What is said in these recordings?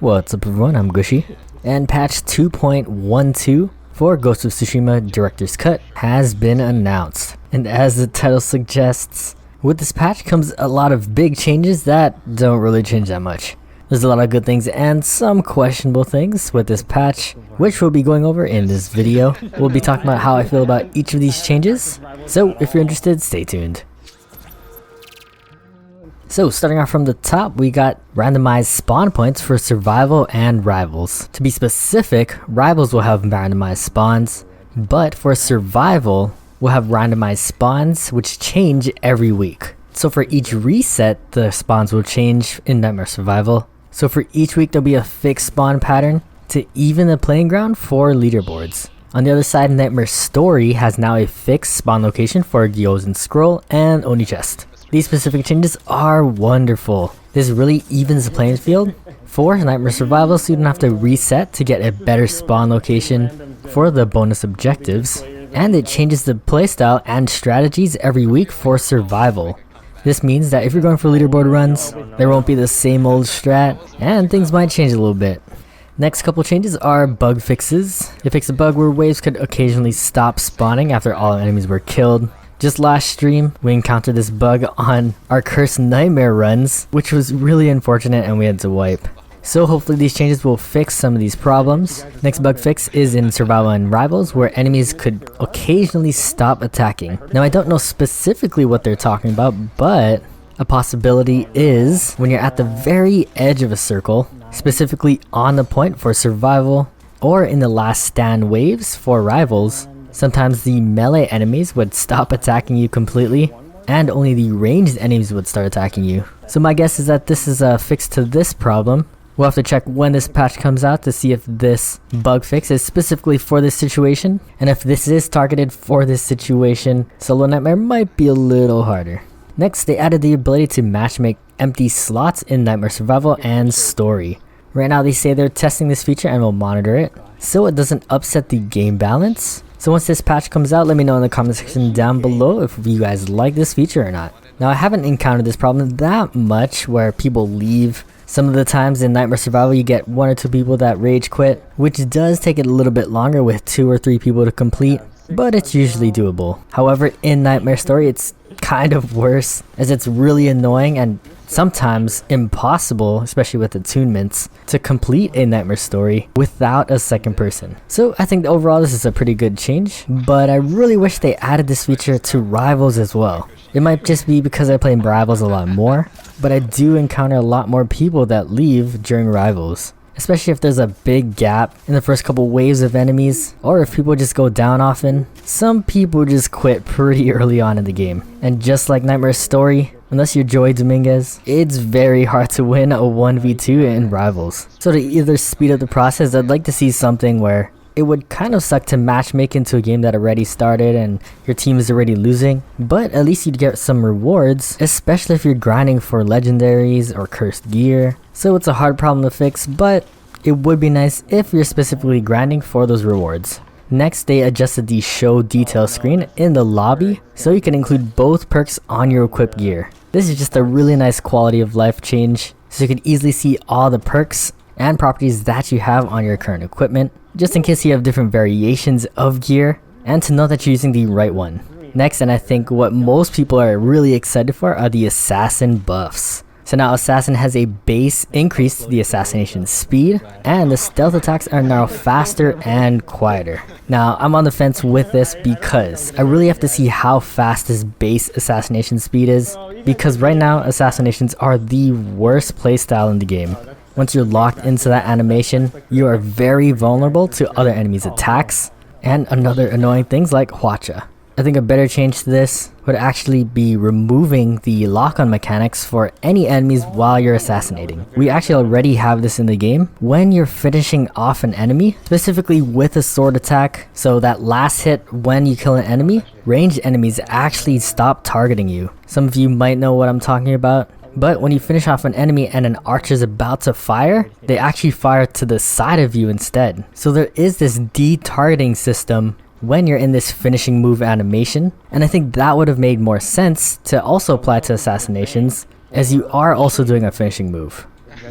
What's up everyone, I'm Gooshy, and patch 2.12 for Ghost of Tsushima Director's Cut has been announced. And as the title suggests, with this patch comes a lot of big changes that don't really change that much. There's a lot of good things and some questionable things with this patch, which we'll be going over in this video. We'll be talking about how I feel about each of these changes, so if you're interested, stay tuned. So starting off from the top, we got randomized spawn points for survival and rivals. To be specific, rivals will have randomized spawns, but for survival, we'll have randomized spawns which change every week. So for each reset, the spawns will change in Nightmare Survival. So for each week, there'll be a fixed spawn pattern to even the playing ground for leaderboards. On the other side, Nightmare Story has now a fixed spawn location for Gyozen Scroll and Oni Chest. These specific changes are wonderful. This really evens the playing field for Nightmare Survival, so you don't have to reset to get a better spawn location for the bonus objectives. And it changes the playstyle and strategies every week for survival. This means that if you're going for leaderboard runs, there won't be the same old strat, and things might change a little bit. Next couple changes are bug fixes. It fixed a bug where waves could occasionally stop spawning after all enemies were killed. Just last stream, we encountered this bug on our Cursed Nightmare runs, which was really unfortunate and we had to wipe. So hopefully these changes will fix some of these problems. Next bug fix is in Survival and Rivals, where enemies could occasionally stop attacking. Now I don't know specifically what they're talking about, but a possibility is when you're at the very edge of a circle, specifically on the point for Survival, or in the last stand waves for Rivals, sometimes the melee enemies would stop attacking you completely, and only the ranged enemies would start attacking you. So my guess is that this is a fix to this problem. We'll have to check when this patch comes out to see if this bug fix is specifically for this situation, and if this is targeted for this situation, Solo Nightmare might be a little harder. Next, they added the ability to matchmake empty slots in Nightmare Survival and Story. Right now they say they're testing this feature and will monitor it, so it doesn't upset the game balance. So once this patch comes out, let me know in the comment section down below if you guys like this feature or not. Now I haven't encountered this problem that much where people leave. Some of the times in Nightmare Survival you get 1 or 2 people that rage quit, which does take it a little bit longer with 2 or 3 people to complete, but it's usually doable. However, in Nightmare Story it's kind of worse, as it's really annoying and sometimes impossible, especially with attunements, to complete a Nightmare Story without a second person. So I think overall this is a pretty good change, but I really wish they added this feature to Rivals as well. It might just be because I play Rivals a lot more, but I do encounter a lot more people that leave during Rivals. Especially if there's a big gap in the first couple waves of enemies, or if people just go down often. Some people just quit pretty early on in the game. And just like Nightmare Story, unless you're Joey Dominguez, it's very hard to win a 1v2 in Rivals. So to either speed up the process, I'd like to see something where it would kind of suck to matchmake into a game that already started and your team is already losing, but at least you'd get some rewards, especially if you're grinding for legendaries or cursed gear. So it's a hard problem to fix, but it would be nice if you're specifically grinding for those rewards. Next, they adjusted the show detail screen in the lobby so you can include both perks on your equipped gear. This is just a really nice quality of life change, so you can easily see all the perks and properties that you have on your current equipment, just in case you have different variations of gear, and to know that you're using the right one. Next, and I think what most people are really excited for, are the assassin buffs. So now Assassin has a base increase to the assassination speed, and the stealth attacks are now faster and quieter. Now I'm on the fence with this because I really have to see how fast this base assassination speed is, because right now assassinations are the worst playstyle in the game. Once you're locked into that animation, you are very vulnerable to other enemies' attacks and another annoying things like Hwacha. I think a better change to this would actually be removing the lock-on mechanics for any enemies while you're assassinating. We actually already have this in the game when you're finishing off an enemy, specifically with a sword attack, so that last hit when you kill an enemy, ranged enemies actually stop targeting you. Some of you might know what I'm talking about. But when you finish off an enemy and an archer is about to fire, they actually fire to the side of you instead. So there is this de-targeting system when you're in this finishing move animation, and I think that would have made more sense to also apply to assassinations, as you are also doing a finishing move.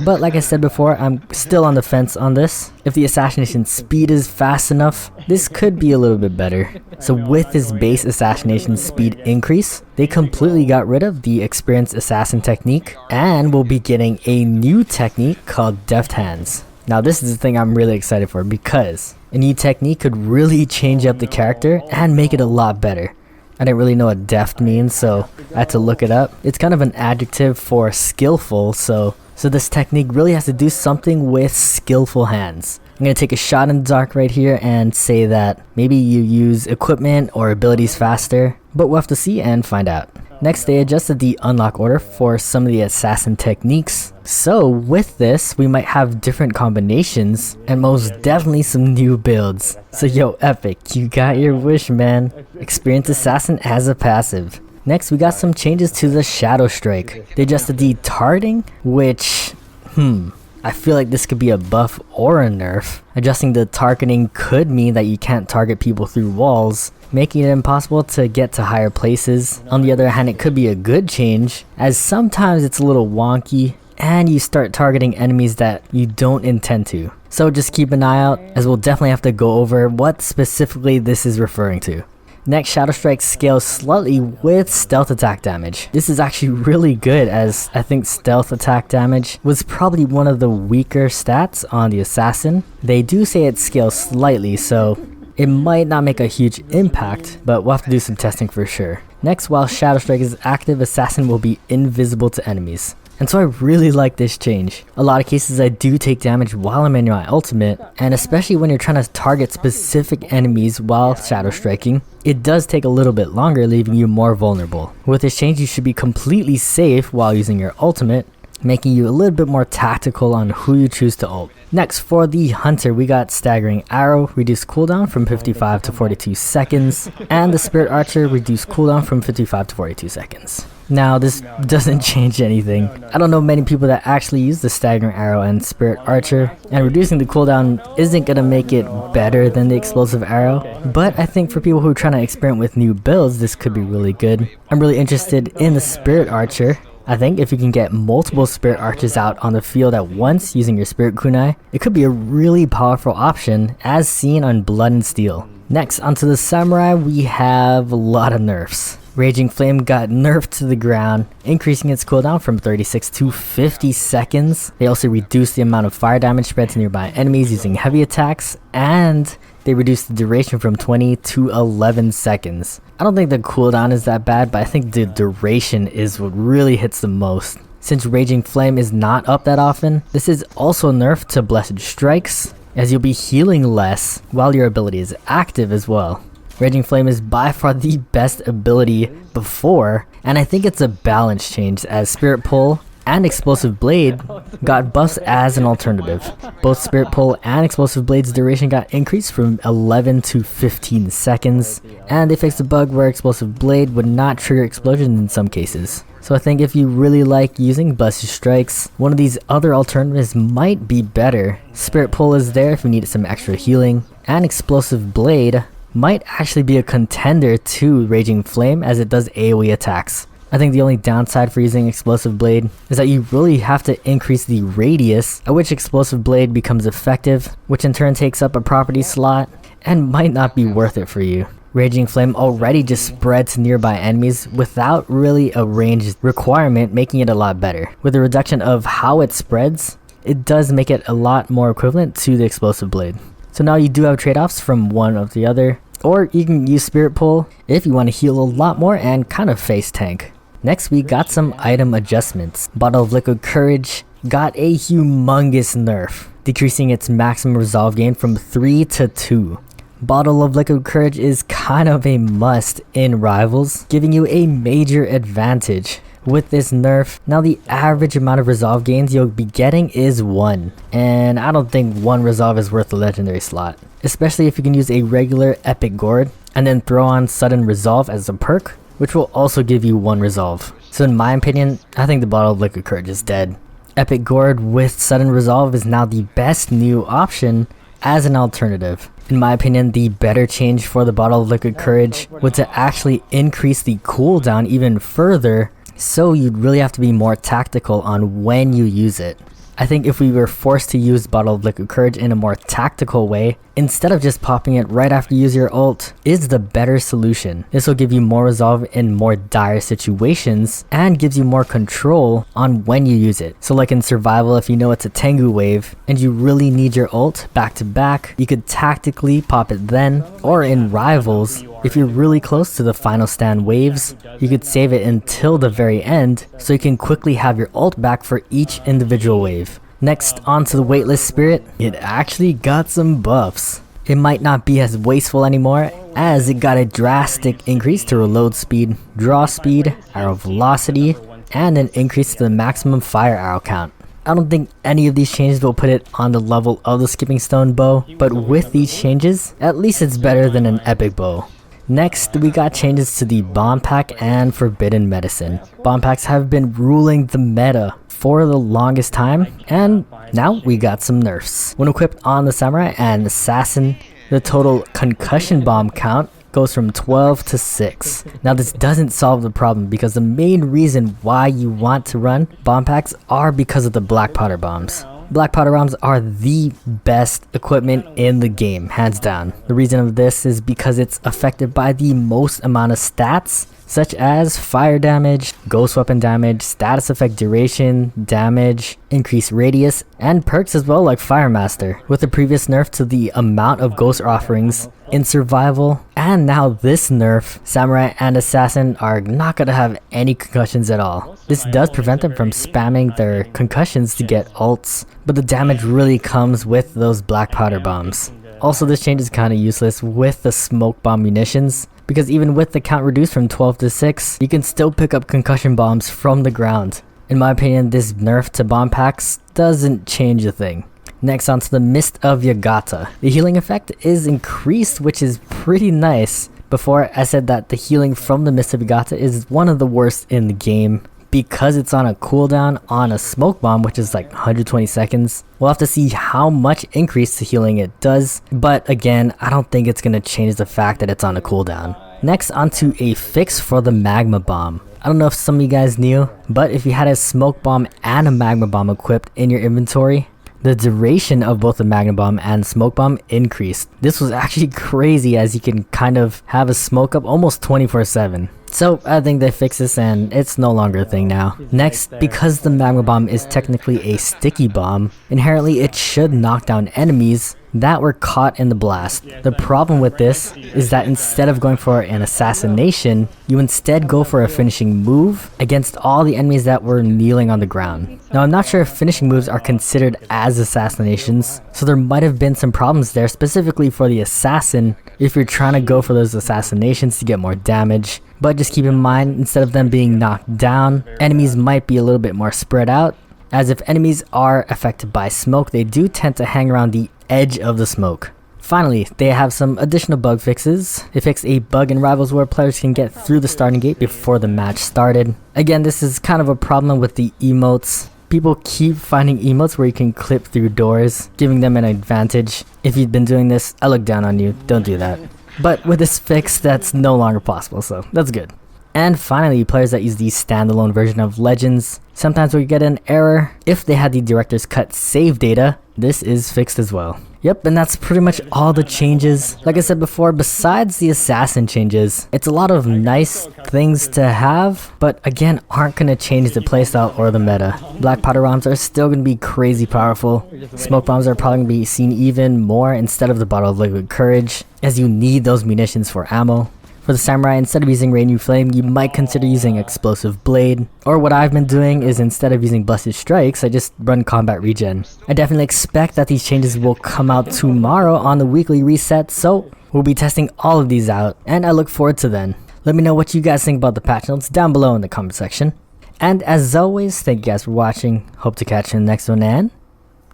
But like I said before, I'm still on the fence on this. If the assassination speed is fast enough, this could be a little bit better. So with this base assassination speed increase, they completely got rid of the experienced assassin technique and will be getting a new technique called deft hands. Now this is the thing I'm really excited for, because a new technique could really change up the character and make it a lot better. I didn't really know what deft means, so I had to look it up. It's kind of an adjective for skillful, so this technique really has to do something with skillful hands. I'm going to take a shot in the dark right here and say that maybe you use equipment or abilities faster, but we'll have to see and find out. Next, they adjusted the unlock order for some of the assassin techniques. So with this, we might have different combinations and most definitely some new builds. So yo, Epic, you got your wish, man. Experienced assassin as a passive. Next, we got some changes to the Shadow Strike. They adjusted the targeting, which, I feel like this could be a buff or a nerf. Adjusting the targeting could mean that you can't target people through walls, making it impossible to get to higher places. On the other hand, it could be a good change, as sometimes it's a little wonky and you start targeting enemies that you don't intend to. So just keep an eye out, as we'll definitely have to go over what specifically this is referring to. Next, Shadow Strike scales slightly with stealth attack damage. This is actually really good, as I think stealth attack damage was probably one of the weaker stats on the assassin. They do say it scales slightly, so it might not make a huge impact, but we'll have to do some testing for sure. Next, while Shadow Strike is active, assassin will be invisible to enemies. And so I really like this change. A lot of cases I do take damage while I'm in my ultimate, and especially when you're trying to target specific enemies while shadow striking, it does take a little bit longer, leaving you more vulnerable. With this change, you should be completely safe while using your ultimate, making you a little bit more tactical on who you choose to ult. Next, for the Hunter, we got Staggering Arrow, reduced cooldown from 55 to 42 seconds, and the Spirit Archer, reduced cooldown from 55 to 42 seconds. Now, this doesn't change anything. I don't know many people that actually use the Staggering Arrow and Spirit Archer, and reducing the cooldown isn't gonna make it better than the Explosive Arrow, but I think for people who are trying to experiment with new builds, this could be really good. I'm really interested in the Spirit Archer. I think if you can get multiple Spirit Archers out on the field at once using your Spirit Kunai, it could be a really powerful option, as seen on Blood and Steel. Next, onto the Samurai, we have a lot of nerfs. Raging Flame got nerfed to the ground, increasing its cooldown from 36 to 50 seconds. They also reduced the amount of fire damage spread to nearby enemies using heavy attacks, and they reduced the duration from 20 to 11 seconds. I don't think the cooldown is that bad, but I think the duration is what really hits the most. Since Raging Flame is not up that often, this is also nerfed to Blessed Strikes, as you'll be healing less while your ability is active as well. Raging Flame is by far the best ability before, and I think it's a balance change, as Spirit Pull and Explosive Blade got buffs as an alternative. Both Spirit Pull and Explosive Blade's duration got increased from 11 to 15 seconds, and they fixed a bug where Explosive Blade would not trigger explosions in some cases. So I think if you really like using Blessed Strikes, one of these other alternatives might be better. Spirit Pull is there if you need some extra healing, and Explosive Blade might actually be a contender to Raging Flame, as it does AoE attacks. I think the only downside for using Explosive Blade is that you really have to increase the radius at which Explosive Blade becomes effective, which in turn takes up a property slot and might not be worth it for you. Raging Flame already just spreads to nearby enemies without really a range requirement, making it a lot better. With the reduction of how it spreads, it does make it a lot more equivalent to the Explosive Blade. So now you do have trade-offs from one or the other, or you can use Spirit Pull if you want to heal a lot more and kind of face tank. Next, we got some item adjustments. Bottle of Liquid Courage got a humongous nerf, decreasing its maximum resolve gain from 3 to 2. Bottle of Liquid Courage is kind of a must in Rivals, giving you a major advantage. With this nerf, now the average amount of resolve gains you'll be getting is 1, and I don't think 1 resolve is worth the legendary slot, especially if you can use a regular epic gourd and then throw on sudden resolve as a perk, which will also give you 1 resolve. So in my opinion, I think the Bottle of Liquid Courage is dead. Epic gourd with sudden resolve is now the best new option as an alternative. In my opinion, the better change for the Bottle of Liquid Courage would to actually increase the cooldown even further, so you'd really have to be more tactical on when you use it. I think if we were forced to use Bottle of Liquid Courage in a more tactical way, instead of just popping it right after you use your ult, is the better solution. This will give you more resolve in more dire situations and gives you more control on when you use it. So like in survival, if you know it's a Tengu wave and you really need your ult back to back, you could tactically pop it then. Or in rivals, if you're really close to the final stand waves, you could save it until the very end so you can quickly have your ult back for each individual wave. Next, onto the Weightless Spirit. It actually got some buffs. It might not be as wasteful anymore, as it got a drastic increase to reload speed, draw speed, arrow velocity, and an increase to the maximum fire arrow count. I don't think any of these changes will put it on the level of the Skipping Stone bow, but with these changes, at least it's better than an epic bow. Next, we got changes to the Bomb Pack and Forbidden Medicine. Bomb Packs have been ruling the meta for the longest time, and now we got some nerfs. When equipped on the Samurai and Assassin, the total concussion bomb count goes from 12 to 6. Now this doesn't solve the problem because the main reason why you want to run bomb packs are because of the black powder bombs. Black powder bombs are the best equipment in the game, hands down. The reason of this is because it's affected by the most amount of stats, such as fire damage, ghost weapon damage, status effect duration, damage, increased radius, and perks as well like Fire Master. With the previous nerf to the amount of ghost offerings in survival, and now this nerf, Samurai and Assassin are not gonna have any concussions at all. This does prevent them from spamming their concussions to get ults, but the damage really comes with those black powder bombs. Also, this change is kinda useless with the smoke bomb munitions, because even with the count reduced from 12 to 6, you can still pick up concussion bombs from the ground. In my opinion, this nerf to bomb packs doesn't change a thing. Next, onto the Mist of Yagata. The healing effect is increased, which is pretty nice. Before, I said that the healing from the Mist of Yagata is one of the worst in the game because it's on a cooldown on a smoke bomb, which is like 120 seconds. We'll have to see how much increase to healing it does, but again, I don't think it's going to change the fact that it's on a cooldown. Next, onto a fix for the magma bomb. I don't know if some of you guys knew, but if you had a smoke bomb and a magma bomb equipped in your inventory, the duration of both the magma bomb and smoke bomb increased. This was actually crazy, as you can kind of have a smoke up almost 24/7. So I think they fixed this and it's no longer a thing now. Next, because the magma bomb is technically a sticky bomb, inherently it should knock down enemies that were caught in the blast. The problem with this is that instead of going for an assassination, you instead go for a finishing move against all the enemies that were kneeling on the ground. Now I'm not sure if finishing moves are considered as assassinations, so there might have been some problems there specifically for the assassin if you're trying to go for those assassinations to get more damage. But just keep in mind, instead of them being knocked down, enemies might be a little bit more spread out, as if enemies are affected by smoke, they do tend to hang around the edge of the smoke. Finally, they have some additional bug fixes. They fixed a bug in Rivals where players can get through the starting gate before the match started. Again, this is kind of a problem with the emotes. People keep finding emotes where you can clip through doors, giving them an advantage. If you've been doing this, I look down on you, don't do that. But with this fix, that's no longer possible, so that's good. And finally, players that use the standalone version of Legends sometimes will get an error if they had the director's cut save data. This is fixed as well. Yep, and that's pretty much all the changes. Like I said before, besides the assassin changes, it's a lot of nice things to have, but again, aren't going to change the playstyle or the meta. Black powder bombs are still going to be crazy powerful. Smoke bombs are probably going to be seen even more instead of the Bottle of Liquid Courage, as you need those munitions for ammo. For the Samurai, instead of using Rain You Flame, you might consider using Explosive Blade. Or what I've been doing is instead of using Blessed Strikes, I just run Combat Regen. I definitely expect that these changes will come out tomorrow on the weekly reset, so we'll be testing all of these out, and I look forward to then. Let me know what you guys think about the patch notes down below in the comment section. And as always, thank you guys for watching, hope to catch you in the next one, and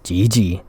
GG.